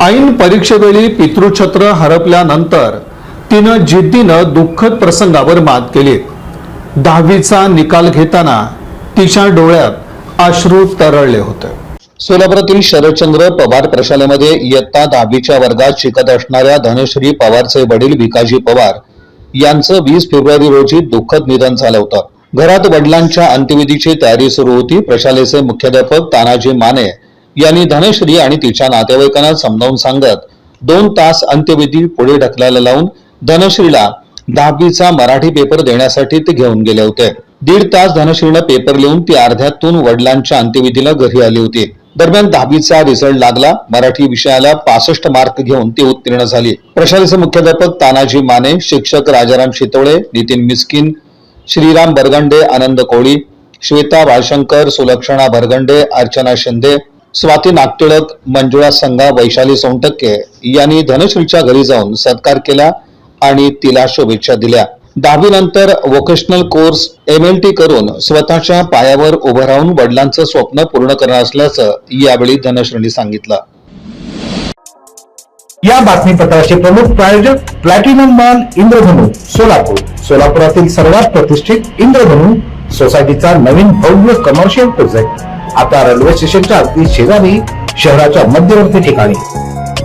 ऐन परीक्षेवेळी पितृछत्र हरपल्यानंतर तिनं जिद्दीनं दुःखद प्रसंगावर मात केली. 10वीचा निकाल घेताना तिच्या डोळ्यात अश्रू तरळले होते. सोलापुरातील शरदचंद्र पवार प्रशालेमध्ये इयत्ता 10वीच्या वर्गात शिकत असणाऱ्या धनश्री पवारचे वडील विकाजी पवार यांचं 20 फेब्रुवारी रोजी दुःखद निधन झालं होतं. घरात वडिलांच्या अंत्यविधीची तयारी सुरू होती. प्रशालेचे मुख्याध्यापक तानाजी माने यांनी धनश्री आणि तिच्या नातेवाईकांना समजावून सांगत 2 तास अंत्यविधी पुढे ढकलायला लावून धनश्रीला 10वीचा मराठी पेपर देण्यासाठी ते घेऊन गेले होते. 1.5 तास धनश्रीनं पेपर लिहून ती अर्ध्यातून वडिलांच्या अंत्यविधीला घरी आली होती. दरम्यान 10वीचा रिझल्ट लागला. मराठी विषयाला 65 मार्क घेऊन ती उत्तीर्ण झाली. प्रशालेचे मुख्याध्यापक तानाजी माने, शिक्षक राजाराम शितोळे, नितीन मिस्किन, श्रीराम बरगंडे, आनंद कोळी, श्वेता वाळशंकर, सुलक्षणा भरगंडे, अर्चना शिंदे, स्वाती नागटिळक, मंजुळा संघा, वैशाली सोनटक्के यांनी धनश्रीच्या घरी जाऊन सत्कार केला आणि तिला शुभेच्छा दिल्या. 10वी नंतर वोकेशनल कोर्स MLT करून स्वतःच्या पायावर उभं राहून वडिलांचं स्वप्न पूर्ण करणार असल्याचं यावेळी धनश्रीने सांगितलं. या बातमीपत्राचे प्रमुख प्रायोजक प्लॅटिनम मॉल इंद्रधनु सोलापूर. सोलापुरातील सर्वात प्रतिष्ठित इंद्रधनु सोसायटीचा नवीन भव्य कमर्शियल प्रोजेक्ट आता रेल्वे स्टेशनच्या अगदी शेजारी शहराच्या मध्यवर्ती ठिकाणी.